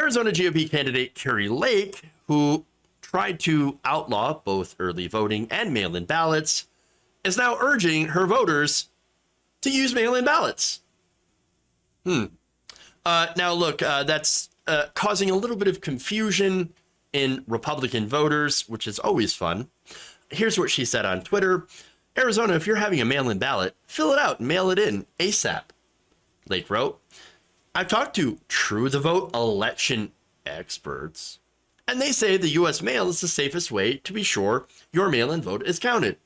Arizona GOP candidate Kari Lake, who tried to outlaw both early voting and mail-in ballots, is now urging her voters to use mail-in ballots. Now, look, that's causing a little bit of confusion in Republican voters, which is always fun. Here's what she said on Twitter. Arizona, if you're having a mail-in ballot, fill it out and mail it in ASAP. Lake wrote, I've talked to True the Vote election experts, and they say the U.S. mail is the safest way to be sure your mail-in vote is counted.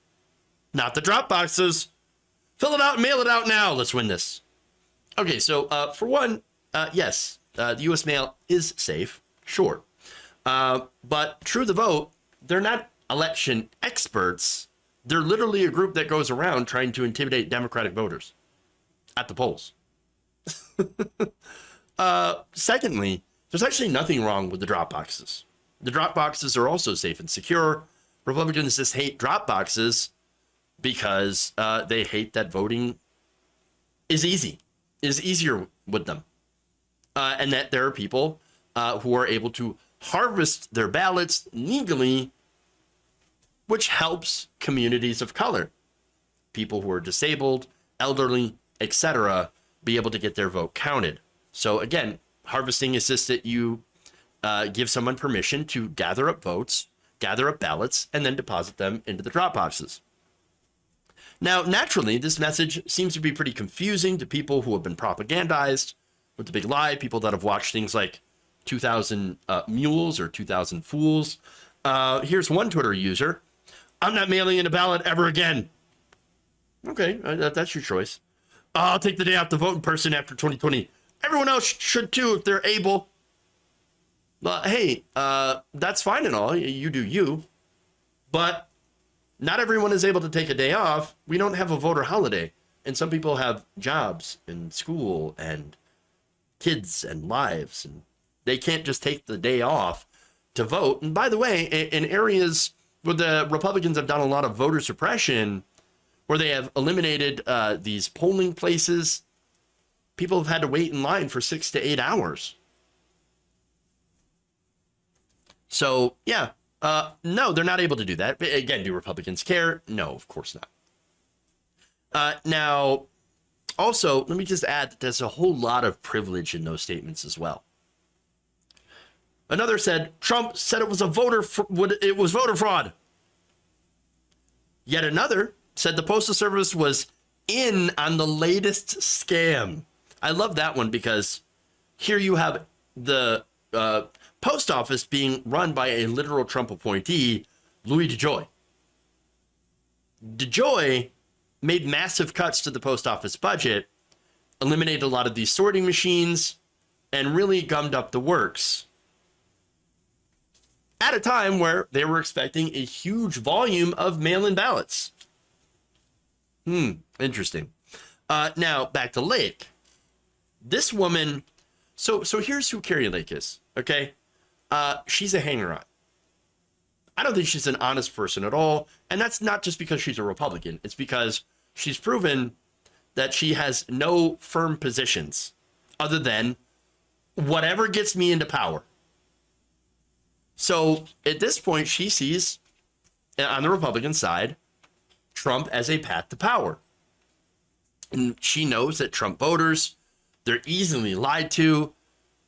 Not the drop boxes. Fill it out and mail it out now. Let's win this. Okay, so for one, yes, the U.S. mail is safe, sure. But True the Vote, they're not election experts. They're literally a group that goes around trying to intimidate Democratic voters at the polls. Secondly, there's actually nothing wrong with the drop boxes. The drop boxes are also safe and secure. Republicans just hate drop boxes because they hate that voting is easier with them. And that there are people who are able to harvest their ballots legally, which helps communities of color, people who are disabled, elderly, etc., be able to get their vote counted. So again, harvesting is just that you give someone permission to gather up votes, gather up ballots, and then deposit them into the drop boxes. Now, naturally, this message seems to be pretty confusing to people who have been propagandized with the big lie, people that have watched things like 2000 Mules or 2000 Fools. Here's one Twitter user. I'm not mailing in a ballot ever again. Okay, that's your choice. I'll take the day off to vote in person after 2020. Everyone else should too if they're able. Hey, that's fine and all. You do you. But not everyone is able to take a day off. We don't have a voter holiday. And some people have jobs and school and kids and lives. And they can't just take the day off to vote. And by the way, in areas where the Republicans have done a lot of voter suppression, where they have eliminated these polling places, people have had to wait in line for 6 to 8 hours. So, yeah, no, they're not able to do that. But again, do Republicans care? No, of course not. Now, also, let me just add that there's a whole lot of privilege in those statements as well. Another said, Trump said it was voter fraud. Yet another said the Postal Service was in on the latest scam. I love that one because here you have the post office being run by a literal Trump appointee, Louis DeJoy. DeJoy made massive cuts to the post office budget, eliminated a lot of these sorting machines, and really gummed up the works at a time where they were expecting a huge volume of mail-in ballots. Interesting. Now, back to Lake. This woman, so here's who Kari Lake is, okay? She's a hanger-on. I don't think she's an honest person at all, and that's not just because she's a Republican. It's because she's proven that she has no firm positions other than whatever gets me into power. So at this point, she sees, on the Republican side, Trump as a path to power. And she knows that Trump voters, they're easily lied to.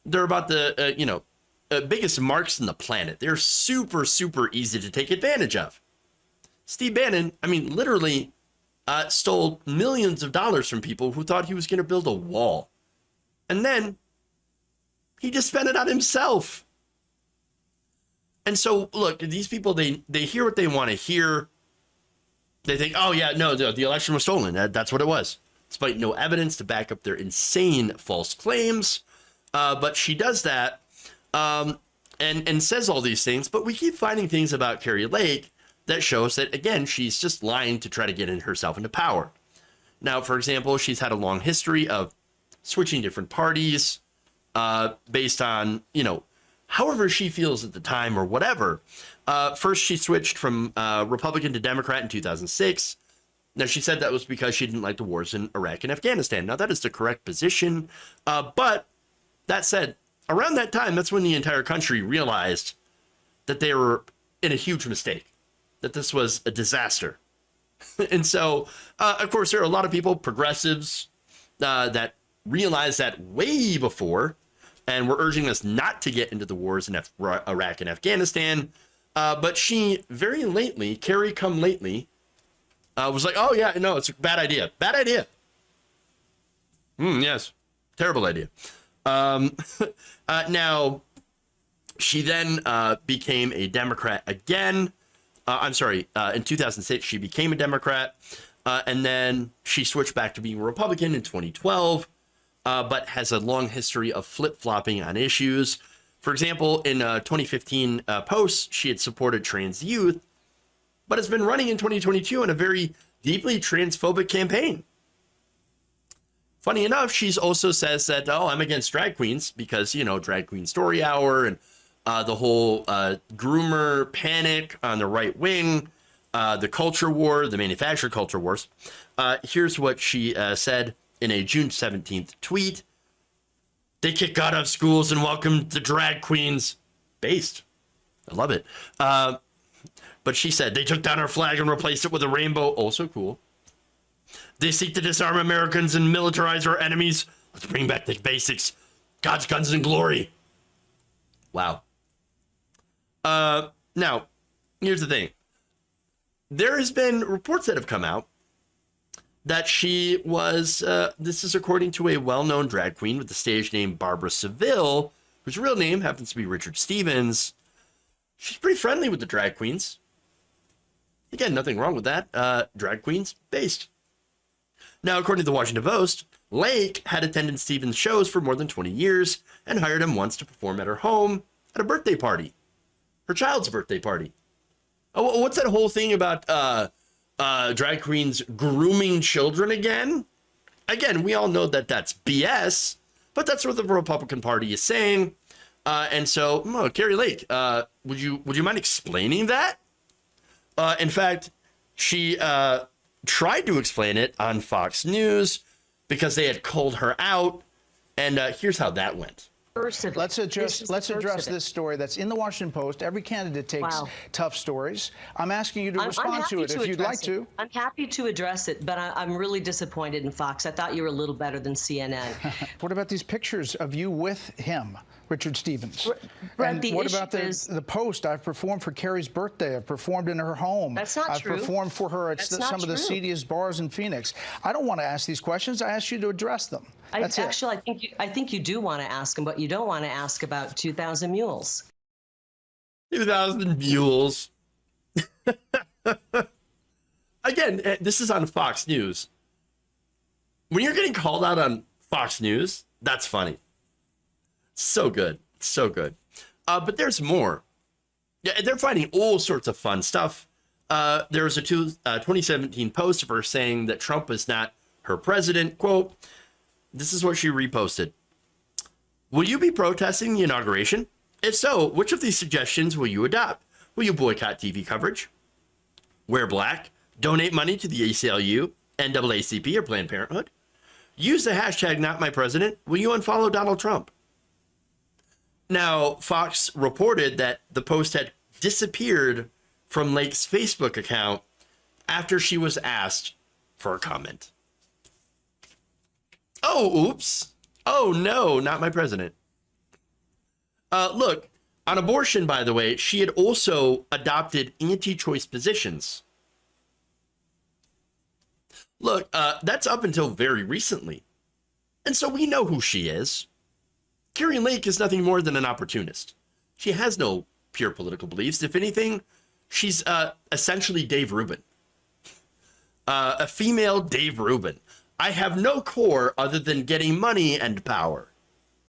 They're about the, biggest marks in the planet. They're super, super easy to take advantage of. Steve Bannon, literally stole millions of dollars from people who thought he was going to build a wall. And then he just spent it on himself. And so, look, these people, they hear what they want to hear. They think, oh, yeah, no, the election was stolen. That's what it was. Despite no evidence to back up their insane false claims. But she does that and says all these things. But we keep finding things about Kari Lake that shows that, again, she's just lying to try to get herself into power. Now, for example, she's had a long history of switching different parties based on, however she feels at the time or whatever. First, she switched from Republican to Democrat in 2006. Now, she said that was because she didn't like the wars in Iraq and Afghanistan. Now, that is the correct position. But that said, around that time, that's when the entire country realized that they were in a huge mistake, that this was a disaster. And so, of course, there are a lot of people, progressives, that realized that way before and were urging us not to get into the wars in Iraq and Afghanistan. But she very lately, Kari come lately, was like, oh, yeah, no, it's a bad idea. Bad idea. Yes. Terrible idea. Now, she then became a Democrat again. I'm sorry. In 2006, she became a Democrat. And then she switched back to being a Republican in 2012, but has a long history of flip-flopping on issues. For example, in 2015 posts, she had supported trans youth, but has been running in 2022 in a very deeply transphobic campaign. Funny enough, she's also says that, oh, I'm against drag queens because, you know, drag queen story hour and the whole groomer panic on the right wing, the culture war, the manufactured culture wars. Here's what she said in a June 17th tweet. They kick out of schools and welcome the drag queens. Based. I love it. But she said, they took down our flag and replaced it with a rainbow. Also cool. They seek to disarm Americans and militarize our enemies. Let's bring back the basics. God's guns and glory. Wow. Now, here's the thing. There has been reports that have come out that she was, this is according to a well-known drag queen with the stage name Barbara Seville, whose real name happens to be Richard Stevens. She's pretty friendly with the drag queens. Again, nothing wrong with that. Drag queens, based. Now, according to the Washington Post, Lake had attended Stevens' shows for more than 20 years and hired him once to perform at her home at a birthday party. Her child's birthday party. Oh, what's that whole thing about drag queens grooming children again? Again, we all know that that's BS, but that's what the Republican Party is saying. And so, Kari Lake, would you mind explaining that? In fact, she tried to explain it on Fox News because they had called her out, and here's how that went. Let's address this story that's in the Washington Post. Every candidate takes tough stories. I'm asking you to respond to it if you'd like to. I'm happy to address it, but I'm really disappointed in Fox. I thought you were a little better than CNN. What about these pictures of you with him, Richard Stevens? Brent, and what about the Post? I've performed for Kari's birthday. I've performed in her home. That's not true. I've performed for her at some of the seediest bars in Phoenix. I don't want to ask these questions. I asked you to address them. Actually, I think you do want to ask them, but you don't want to ask about 2,000 mules. 2,000 mules. Again, this is on Fox News. When you're getting called out on Fox News, that's funny. So good. So good. But there's more. Yeah, they're finding all sorts of fun stuff. There was a 2017 post of her saying that Trump is not her president. Quote, this is what she reposted. Will you be protesting the inauguration? If so, which of these suggestions will you adopt? Will you boycott TV coverage? Wear black? Donate money to the ACLU, NAACP, or Planned Parenthood? Use the hashtag #NotMyPresident? Will you unfollow Donald Trump? Now, Fox reported that the post had disappeared from Lake's Facebook account after she was asked for a comment. Oh, oops. Oh, no, not my president. Look, on abortion, by the way, she had also adopted anti-choice positions. Look, that's up until very recently. And so we know who she is. Kari Lake is nothing more than an opportunist. She has no pure political beliefs. If anything, she's essentially Dave Rubin. A female Dave Rubin. I have no core other than getting money and power.